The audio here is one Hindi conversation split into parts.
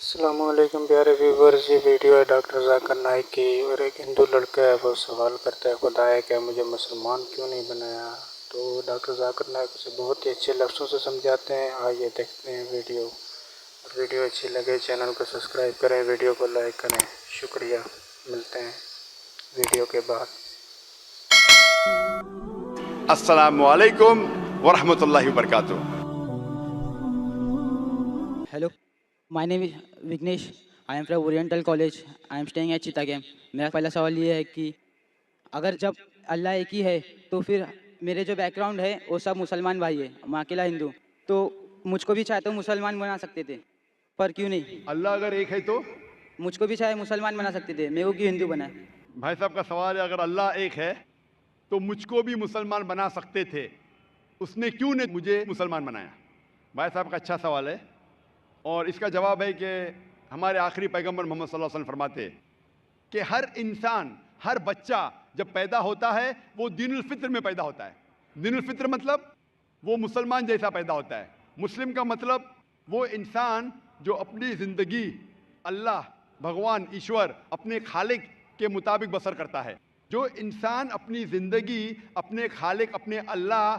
अस्सलामुअलैकुम प्यारे व्यूवर्स। ये वीडियो है डॉक्टर जाकिर नाइक की। और एक हिंदू लड़का है, वो सवाल करता है खुदा है क्या मुझे मुसलमान क्यों नहीं बनाया। तो डॉक्टर जाकिर नाइक उसे बहुत ही अच्छे लफ्ज़ों से समझाते हैं। आइए देखते हैं वीडियो। और वीडियो अच्छी लगे चैनल को सब्सक्राइब करें, वीडियो को लाइक करें। शुक्रिया। मिलते हैं वीडियो के बाद। अस्सलामु अलैकुम वरहमतुल्लाहि वबरकातुह। Hello, my name is Vignesh. I am from Oriental College. I am staying at चितागेम। मेरा पहला सवाल ये है कि अगर जब अल्लाह एक ही है तो फिर मेरे जो बैकग्राउंड है वो सब मुसलमान भाई है, मैं अकेला हिंदू। तो मुझको भी चाहे तो मुसलमान बना सकते थे, पर क्यों नहीं? अल्लाह अगर एक है तो मुझको भी चाहे मुसलमान बना सकते थे, मेरे को क्यों हिंदू बनाए? भाई साहब का सवाल है, अगर अल्लाह एक है तो मुझको भी मुसलमान बना सकते थे, उसने क्यों ने मुझे मुसलमान बनाया। भाई साहब का अच्छा सवाल है और इसका जवाब है कि हमारे आखिरी पैगंबर मोहम्मद सल्लल्लाहु अलैहि वसल्लम फरमाते हैं कि हर इंसान, हर बच्चा जब पैदा होता है वो दीनुल फित्र में पैदा होता है। दीनुल फित्र मतलब वो मुसलमान जैसा पैदा होता है। मुस्लिम का मतलब वो इंसान जो अपनी ज़िंदगी अल्लाह, भगवान, ईश्वर, अपने खालिक के मुताबिक बसर करता है। जो इंसान अपनी ज़िंदगी अपने खालिक, अपने अल्लाह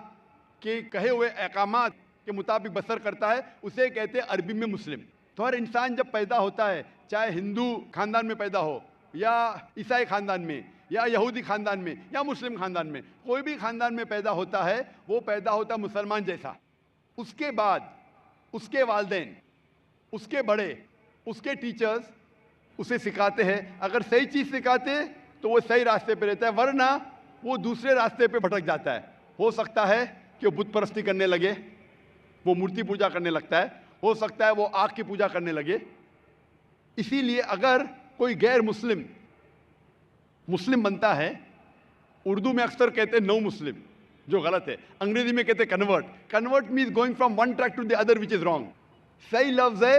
के कहे हुए अहकामात के मुताबिक बसर करता है, उसे कहते हैं अरबी में मुस्लिम। तो हर इंसान जब पैदा होता है, चाहे हिंदू ख़ानदान में पैदा हो या ईसाई ख़ानदान में या यहूदी ख़ानदान में या मुस्लिम ख़ानदान में, कोई भी ख़ानदान में पैदा होता है, वो पैदा होता है मुसलमान जैसा। उसके बाद उसके वालिदैन, उसके बड़े, उसके टीचर्स उसे सिखाते हैं। अगर सही चीज़ सिखाते तो वो सही रास्ते पे रहता है, वरना वो दूसरे रास्ते पे भटक जाता है। हो सकता है कि वो बुत परस्ती करने लगे, वो मूर्ति पूजा करने लगता है, हो सकता है वो आग की पूजा करने लगे। इसीलिए अगर कोई गैर मुस्लिम मुस्लिम बनता है, उर्दू में अक्सर कहते हैं नो मुस्लिम, जो गलत है। अंग्रेजी में कहते हैं convert. Convert means going from one track to the other which is wrong. सही लफ्ज है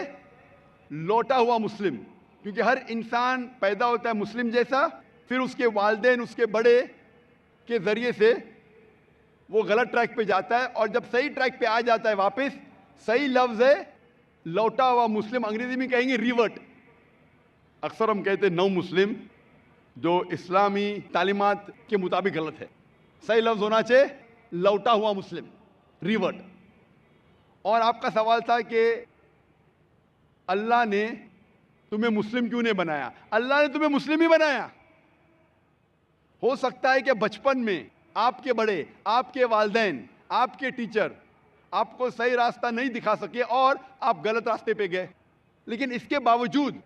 लौटा हुआ मुस्लिम, क्योंकि हर इंसान पैदा होता है मुस्लिम जैसा, फिर उसके वालिदैन, उसके बड़े के जरिए से वो गलत ट्रैक पे जाता है, और जब सही ट्रैक पे आ जाता है वापस, सही लफ्ज है लौटा हुआ मुस्लिम। अंग्रेजी में कहेंगे रिवर्ट। अक्सर हम कहते हैं नो मुस्लिम, जो इस्लामी तालीमात के मुताबिक गलत है। सही लफ्ज होना चाहिए लौटा हुआ मुस्लिम, रिवर्ट। और आपका सवाल था कि अल्लाह ने तुम्हें मुस्लिम क्यों नहीं बनाया। अल्लाह ने तुम्हें मुस्लिम ही बनाया। हो सकता है कि बचपन में आपके बड़े, आपके वालिदैन, आपके टीचर आपको सही रास्ता नहीं दिखा सके और आप गलत रास्ते पे गए, लेकिन इसके बावजूद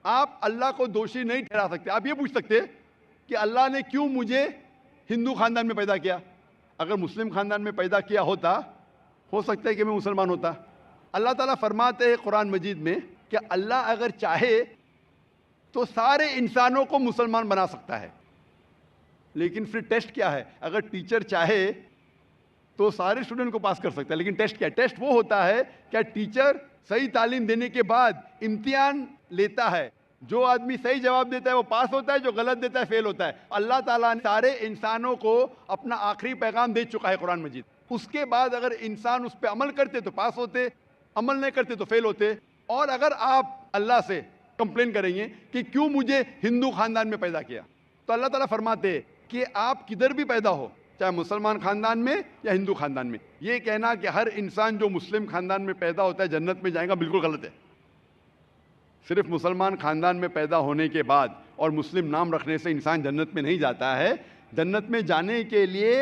आप अल्लाह को दोषी नहीं ठहरा सकते। आप ये पूछ सकते कि अल्लाह ने क्यों मुझे हिंदू खानदान में पैदा किया। अगर मुस्लिम खानदान में पैदा किया होता, हो सकता है कि मैं मुसलमान होता। अल्लाह ताला फरमाते हैं कुरान मजीद में कि अल्लाह अगर चाहे तो सारे इंसानों को मुसलमान बना सकता है, लेकिन फिर टेस्ट क्या है। अगर टीचर चाहे तो सारे स्टूडेंट को पास कर सकता है, लेकिन टेस्ट क्या है। टेस्ट वो होता है क्या टीचर सही तालीम देने के बाद इम्तिहान लेता है, जो आदमी सही जवाब देता है वो पास होता है, जो गलत देता है फेल होता है। अल्लाह ताला ने सारे इंसानों को अपना आखिरी पैगाम दे चुका है कुरान मजीद। उसके बाद अगर इंसान उस पर अमल करते तो पास होते, अमल नहीं करते तो फेल होते। और अगर आप अल्लाह से कंप्लेन करेंगे कि क्यों मुझे हिंदू खानदान में पैदा किया, तो अल्लाह ताला फरमाते कि आप किधर भी पैदा हो, चाहे मुसलमान खानदान में या हिंदू खानदान में, ये कहना कि हर इंसान जो मुस्लिम खानदान में पैदा होता है जन्नत में जाएगा, बिल्कुल गलत है। सिर्फ मुसलमान खानदान में पैदा होने के बाद और मुस्लिम नाम रखने से इंसान जन्नत में नहीं जाता है। जन्नत में जाने के लिए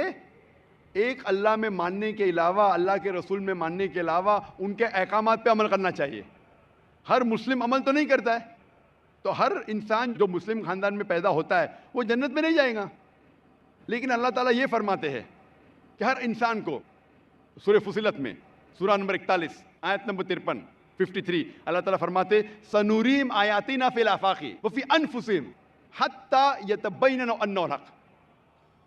एक अल्लाह में मानने के अलावा, अल्लाह के रसूल में मानने के अलावा उनके अहकामात पे अमल करना चाहिए। हर मुस्लिम अमल तो नहीं करता है, तो हर इंसान जो मुस्लिम खानदान में पैदा होता है वो जन्नत में नहीं जाएगा। लेकिन अल्लाह ताला ये फरमाते हैं कि हर इंसान को, सूरह फुसिलत में सूरा नंबर 41 आयत नंबर 53 अल्लाह ताला फरमाते सनूरीम आयातिना फिल आफाकी व फी अनफुसिहिम हत्ता यतबय्यना अन्नहुल हक,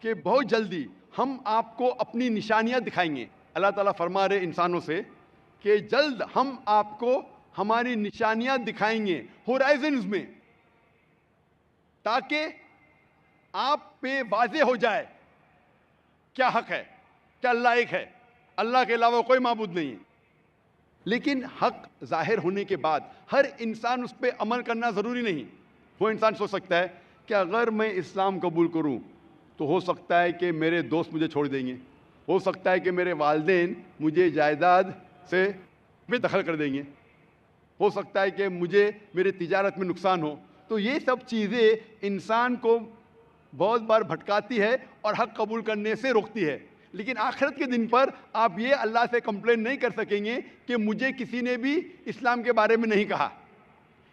कि बहुत जल्दी हम आपको अपनी निशानियां दिखाएंगे। अल्लाह ताला फरमा रहे इंसानों से कि जल्द हम आपको हमारी निशानियां दिखाएंगे होराइजन्स में, ताकि आप पे वाज़े हो जाए क्या हक है, क्या अल्लाह एक है, अल्लाह के अलावा कोई माबूद नहीं है। लेकिन हक जाहिर होने के बाद हर इंसान उस पर अमल करना ज़रूरी नहीं। वो इंसान सोच सकता है कि अगर मैं इस्लाम कबूल करूं तो हो सकता है कि मेरे दोस्त मुझे छोड़ देंगे, हो सकता है कि मेरे वालिदैन मुझे जायदाद से बेदखल कर देंगे, हो सकता है कि मुझे मेरे तिजारत में नुकसान हो। तो ये सब चीज़ें इंसान को बहुत बार भटकाती है और हक कबूल करने से रोकती है। लेकिन आखिरत के दिन पर आप ये अल्लाह से कंप्लेन नहीं कर सकेंगे कि मुझे किसी ने भी इस्लाम के बारे में नहीं कहा।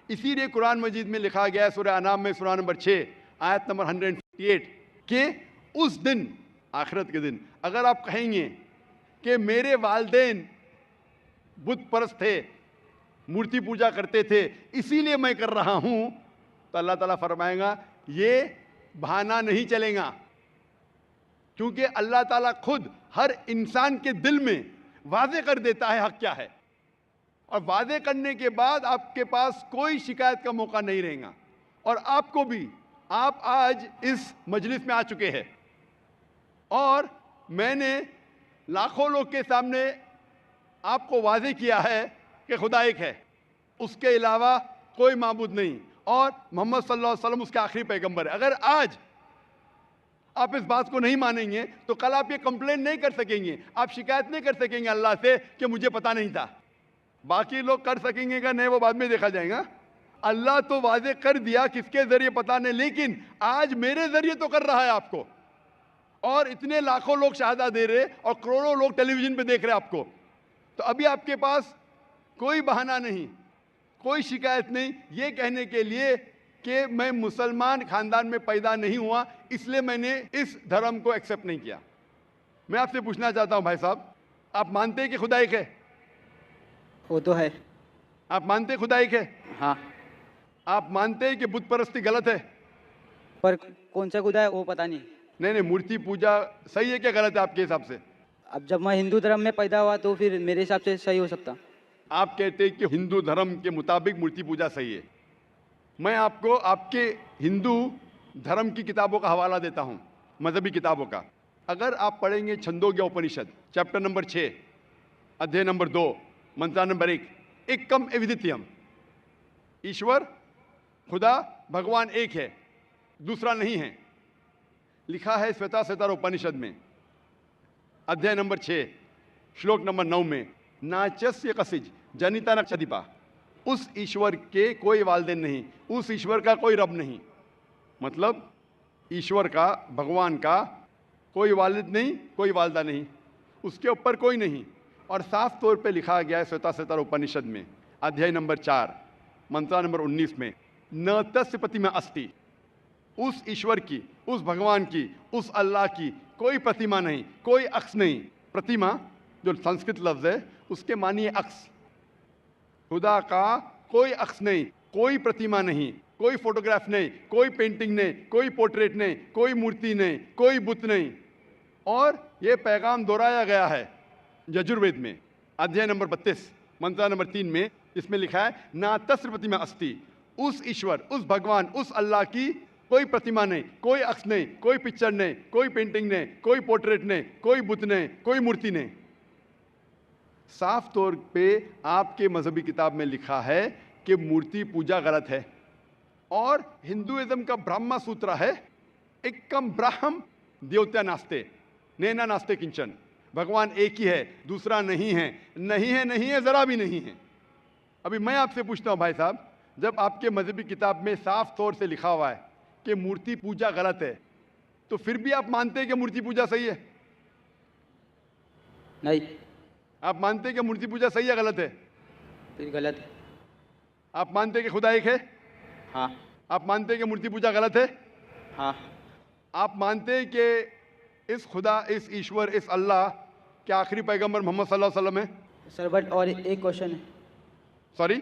इसीलिए कुरान मजीद में लिखा गया है सूरह अनाम में सूरह नंबर 6 आयत नंबर 158 कि उस दिन, आखिरत के दिन, अगर आप कहेंगे कि मेरे वालिदैन बुत परस्त थे, मूर्ति पूजा करते थे, इसीलिए मैं कर रहा हूँ, तो अल्लाह ताला फरमाएगा ये बहाना नहीं चलेगा, क्योंकि अल्लाह ताला खुद हर इंसान के दिल में वाज़े कर देता है हक क्या है, और वादे करने के बाद आपके पास कोई शिकायत का मौका नहीं रहेगा। और आपको भी, आप आज इस मजलिस में आ चुके हैं और मैंने लाखों लोग के सामने आपको वादे किया है कि खुदा एक है, उसके अलावा कोई माबूद नहीं, और मोहम्मद सल्लल्लाहु अलैहि वसल्लम उसके आखिरी पैगंबर है। अगर आज आप इस बात को नहीं मानेंगे तो कल आप ये कंप्लेन नहीं कर सकेंगे, आप शिकायत नहीं कर सकेंगे अल्लाह से कि मुझे पता नहीं था। बाकी लोग कर सकेंगे क्या नहीं, वो बाद में देखा जाएगा। अल्लाह तो वादे कर दिया, किसके जरिए पता नहीं, लेकिन आज मेरे जरिए तो कर रहा है आपको, और इतने लाखों लोग शहादा दे रहे और करोड़ों लोग टेलीविजन पे देख रहे आपको। तो अभी आपके पास कोई बहाना नहीं, कोई शिकायत नहीं ये कहने के लिए कि मैं मुसलमान खानदान में पैदा नहीं हुआ इसलिए मैंने इस धर्म को एक्सेप्ट नहीं किया। मैं आपसे पूछना चाहता हूं भाई साहब, आप मानते हैं कि खुदा एक है? वो तो है। आप मानते हैं खुदा एक है? हाँ, आप मानते हैं कि बुत परस्ती गलत है? पर कौन सा खुदा है वो पता नहीं। नहीं, मूर्ति पूजा सही है क्या गलत है आपके हिसाब से? अब जब मैं हिंदू धर्म में पैदा हुआ तो फिर मेरे हिसाब से सही हो सकता। आप कहते हैं कि हिंदू धर्म के मुताबिक मूर्ति पूजा सही है। मैं आपको आपके हिंदू धर्म की किताबों का हवाला देता हूं, मजहबी किताबों का। अगर आप पढ़ेंगे छंदोग्य उपनिषद चैप्टर नंबर 6 अध्याय नंबर 2 मंत्र नंबर 1, एकम एविदित्यम, ईश्वर खुदा भगवान एक है, दूसरा नहीं है, लिखा है श्वेता उपनिषद में अध्याय नंबर 6 श्लोक नंबर 9 में, नाचस्य कसिज जनिता नक्षदिपा, उस ईश्वर के कोई वालिदैन नहीं, उस ईश्वर का कोई रब नहीं। मतलब ईश्वर का, भगवान का कोई वालिद नहीं, कोई वालदा नहीं, उसके ऊपर कोई नहीं। और साफ तौर पे लिखा गया है श्वेता उपनिषद में अध्याय नंबर 4 मंत्र नंबर 19 में, न तस्य प्रतिमा अस्ति, उस ईश्वर की, उस भगवान की, उस अल्लाह की कोई प्रतिमा नहीं, कोई अक्स नहीं। प्रतिमा जो संस्कृत लफ्ज़ है उसके मानिए अक्स। खुदा का कोई अक्स नहीं, कोई प्रतिमा नहीं, कोई फोटोग्राफ नहीं, कोई पेंटिंग नहीं, कोई पोर्ट्रेट नहीं, कोई मूर्ति नहीं, कोई बुत नहीं। और ये पैगाम दोहराया गया है यजुर्वेद में अध्याय नंबर 32 मंत्र नंबर 3 में, इसमें लिखा है ना तस्य प्रतिमा अस्ति, उस ईश्वर, उस भगवान, उस अल्लाह की कोई प्रतिमा नहीं, कोई अक्स नहीं, कोई पिक्चर नहीं, कोई पेंटिंग नहीं, कोई पोर्ट्रेट नहीं, कोई बुत नहीं, कोई मूर्ति नहीं। साफ तौर पे आपके मजहबी किताब में लिखा है कि मूर्ति पूजा गलत है। और हिंदुइज्म का ब्रह्मा सूत्र है, एकम ब्रह्म देवत्या नास्ते नैना नास्ते किंचन, भगवान एक ही है, दूसरा नहीं है, नहीं है, नहीं है, जरा भी नहीं है। अभी मैं आपसे पूछता हूं भाई साहब, जब आपके मजहबी किताब में साफ तौर से लिखा हुआ है कि मूर्ति पूजा गलत है, तो फिर भी आप मानते हैं कि मूर्ति पूजा सही है? नहीं। आप मानते हैं कि मूर्ति पूजा सही है गलत है? फिर गलत है। आप मानते हैं कि खुदा एक है? हाँ। आप मानते हैं कि मूर्ति पूजा गलत है? हाँ। आप मानते हैं कि इस खुदा, इस ईश्वर, इस अल्लाह के आखिरी पैगंबर मोहम्मद सल्लल्लाहु अलैहि वसल्लम है? सर बट और एक क्वेश्चन है। सॉरी,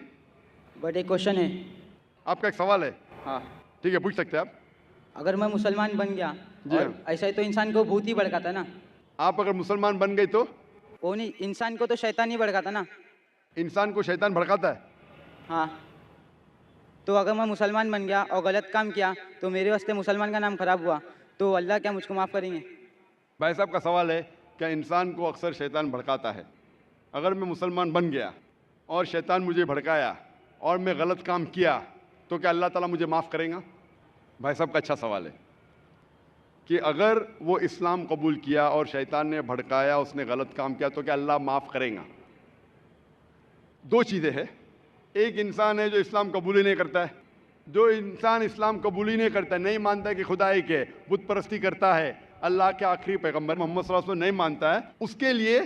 बट एक क्वेश्चन है। आपका एक सवाल है? हाँ। ठीक है, पूछ सकते हैं आप। अगर मैं मुसलमान बन गया जी और हाँ। ऐसा ही तो इंसान को भूत ही भड़काता ना? आप अगर मुसलमान बन गए तो वो नहीं, इंसान को तो शैतान ही भड़काता ना? इंसान को शैतान भड़काता है? हाँ। तो अगर मैं मुसलमान बन गया और गलत काम किया तो मेरे वास्ते मुसलमान का नाम खराब हुआ, तो अल्लाह क्या मुझको माफ़ करेंगे? भाई साहब का सवाल है क्या इंसान को अक्सर शैतान भड़काता है? अगर मैं मुसलमान बन गया और शैतान मुझे भड़काया और मैं गलत काम किया तो क्या अल्लाह ताला मुझे माफ़ करेगा? भाई साहब का अच्छा सवाल है कि अगर वो इस्लाम कबूल किया और शैतान ने भड़काया, उसने गलत काम किया तो क्या अल्लाह माफ़ करेगा? दो चीज़ें हैं। एक इंसान है जो इस्लाम कबूल ही नहीं करता है। जो इंसान इस्लाम कबूल ही नहीं करता है, नहीं मानता है कि खुदा एक है, बुत परस्ती करता है, अल्लाह के आखिरी पैगंबर मोहम्मद सल्लल्लाहु अलैहि वसल्लम नहीं मानता है, उसके लिए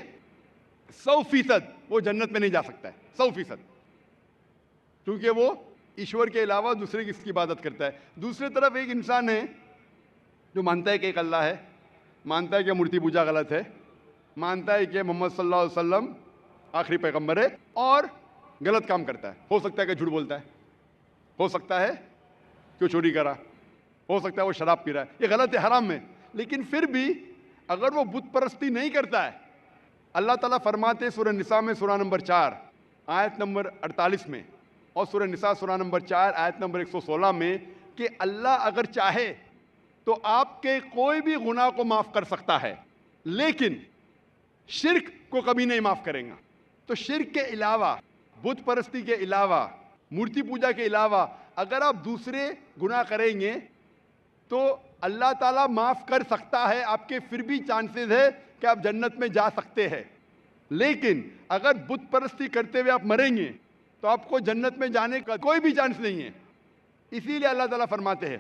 100% वो जन्नत में नहीं जा सकता है। 100%, क्योंकि वो ईश्वर के अलावा दूसरे किसकी इबादत करता है। दूसरी तरफ एक इंसान है जो मानता है कि एक अल्लाह है, मानता है कि मूर्ति पूजा गलत है, मानता है कि मोहम्मद सल्लल्लाहु अलैहि वसल्लम आखिरी पैगंबर है और गलत काम करता है। हो सकता है कि झूठ बोलता है, हो सकता है कि वो चोरी करा, हो सकता है वो शराब पी रहा है, ये गलत है, हराम है। लेकिन फिर भी अगर वो बुत परस्ती नहीं करता है, अल्लाह ताला फरमाते सूरह निसा में सूरह नंबर 4 आयत नंबर 48 में और सूरह निसा सूरह नंबर 4 आयत नंबर 116 में कि अल्लाह अगर चाहे तो आपके कोई भी गुनाह को माफ़ कर सकता है, लेकिन शिर्क को कभी नहीं माफ़ करेगा। तो शिर्क के अलावा, बुत परस्ती के अलावा, मूर्ति पूजा के अलावा अगर आप दूसरे गुनाह करेंगे तो अल्लाह ताला माफ़ कर सकता है, आपके फिर भी चांसेस है कि आप जन्नत में जा सकते हैं। लेकिन अगर बुत परस्ती करते हुए आप मरेंगे तो आपको जन्नत में जाने का कोई भी चांस नहीं है। इसीलिए अल्लाह ताला फरमाते हैं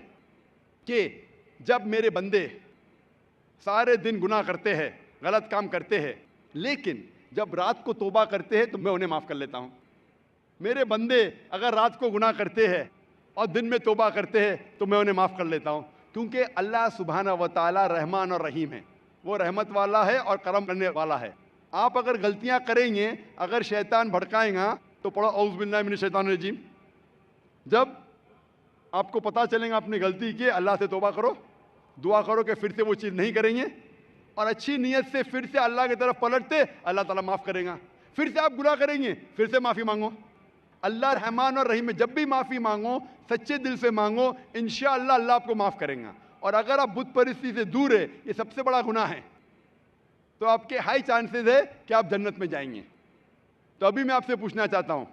कि जब मेरे बंदे सारे दिन गुनाह करते हैं, गलत काम करते हैं, लेकिन जब रात को तौबा करते हैं तो मैं उन्हें माफ़ कर लेता हूँ। मेरे बंदे अगर रात को गुनाह करते हैं और दिन में तौबा करते हैं तो मैं उन्हें माफ़ कर लेता हूँ, क्योंकि अल्लाह सुब्हाना व तआला रहमान और रहीम है, वो रहमत वाला है और करम करने वाला है। आप अगर गलतियाँ करेंगे, अगर शैतान भड़काएगा तो पढ़ो औज़ु बिल्लाहि मिनश शैतानिर रजीम। जब आपको पता चलेगा आपने गलती की, अल्लाह से तौबा करो, दुआ करो कि फिर से वो चीज़ नहीं करेंगे और अच्छी नीयत से फिर से अल्लाह की तरफ पलटते, अल्लाह ताला माफ़ करेगा। फिर से आप गुनाह करेंगे, फिर से माफ़ी मांगो, अल्लाह रहमान और रहीम है, जब भी माफ़ी मांगो सच्चे दिल से मांगो, इंशाअल्लाह अल्लाह आपको माफ़ करेगा। और अगर आप बुत परस्ती से दूर है, ये सबसे बड़ा गुनाह है, तो आपके हाई चांसेस है कि आप जन्नत में जाएंगे। तो अभी मैं आपसे पूछना चाहता हूँ।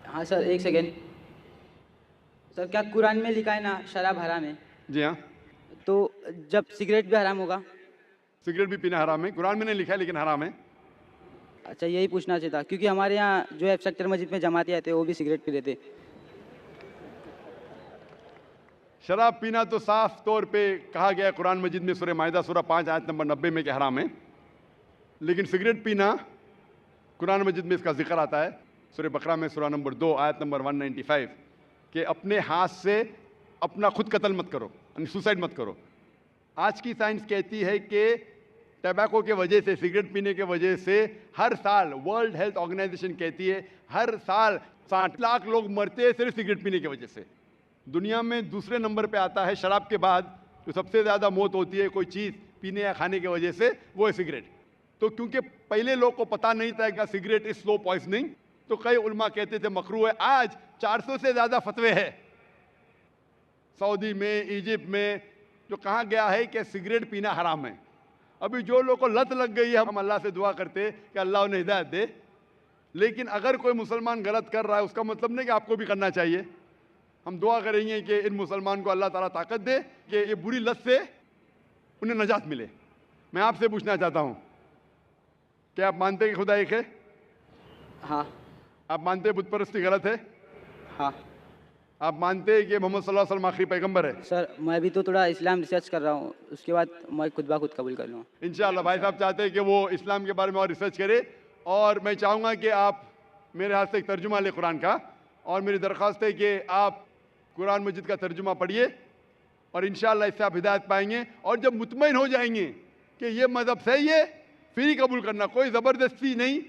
हाँ सर, एक सेकेंड सर, क्या कुरान में लिखा है ना शराब हराम है? जी हाँ, तो जब सिगरेट भी हराम होगा? सिगरेट भी पीना हराम है, कुरान में नहीं लिखा है लेकिन हराम है। अच्छा, यही पूछना चाहिए था, क्योंकि हमारे यहाँ जो है सेक्टर मस्जिद में जमाती आते वो भी सिगरेट पी लेते। शराब पीना तो साफ तौर पे कहा गया कुरान मजिद में सूरह माइदा सूरह 5 आयत नंबर 90 में कि हराम है, लेकिन सिगरेट पीना कुरान मजिद में इसका जिक्र आता है सूरह बकरा में सूरह नंबर 2 आयत नंबर 195 कि अपने हाथ से अपना खुद कत्ल मत करो, यानी सुसाइड मत करो। आज की साइंस कहती है कि टबैको के वजह से, सिगरेट पीने के वजह से हर साल वर्ल्ड हेल्थ ऑर्गेनाइजेशन कहती है हर साल 60 लाख लोग मरते हैं सिर्फ सिगरेट पीने की वजह से। दुनिया में दूसरे नंबर पे आता है शराब के बाद, जो सबसे ज़्यादा मौत होती है कोई चीज़ पीने या खाने की वजह से, वो है सिगरेट। तो क्योंकि पहले लोग को पता नहीं था कि सिगरेट इज स्लो पॉइजनिंग, तो कई उलमा कहते थे मकरू है। आज 400 से ज़्यादा फतवे हैं सऊदी में, इजिप्ट में, जो कहा गया है कि सिगरेट पीना हराम है। अभी जो लोगों को लत लग गई है, हम अल्लाह से दुआ करते कि अल्लाह उन्हें हिदायत दे। लेकिन अगर कोई मुसलमान गलत कर रहा है, उसका मतलब नहीं कि आपको भी करना चाहिए। हम दुआ करेंगे कि इन मुसलमान को अल्लाह ताला ताकत दे कि ये बुरी लत से उन्हें नजात मिले। मैं आपसे पूछना चाहता हूँ, क्या आप मानते हैं कि खुदा एक है? हाँ। आप मानते हैं बुत परस्ती गलत है? हाँ आप मानते हैं कि मोहम्मद सल्लल्लाहु अलैहि वसल्लम आखिरी पैगंबर है? सर, मैं अभी तो थोड़ा इस्लाम रिसर्च कर रहा हूँ, उसके बाद मैं खुद ब खुद कबूल कर लूँगा इंशाअल्लाह। भाई साहब चाहते हैं कि वो इस्लाम के बारे में और रिसर्च करे, और मैं चाहूँगा कि आप मेरे हाथ से एक तर्जुमा ले कुरान का, और मेरी दरख्वास्त है कि आप कुरान मजिद का तर्जुमा पढ़िए और इंशाअल्लाह इससे आप हिदायत पाएंगे। और जब मुतमईन हो जाएंगे कि ये मज़हब सही है, फिर ही कबूल करना, कोई ज़बरदस्ती नहीं।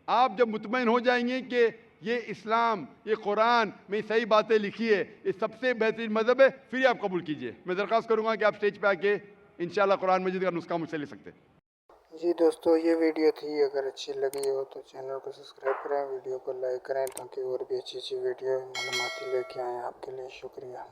आप जब मुतमईन हो जाएंगे कि ये इस्लाम, ये कुरान में सही बातें लिखी है, ये सबसे बेहतरीन मज़हब है, फिर ही आप कबूल कीजिए। मैं दरख्वास्त करूँगा कि आप स्टेज पे आके इंशाअल्लाह कुरान मजिद का नुस्खा मुझसे ले सकते हैं। जी दोस्तों, ये वीडियो थी, अगर अच्छी लगी हो तो चैनल को सब्सक्राइब करें, वीडियो को लाइक करें, ताकि और भी अच्छी अच्छी वीडियो मालूमाती लेके आएँ आपके लिए। शुक्रिया।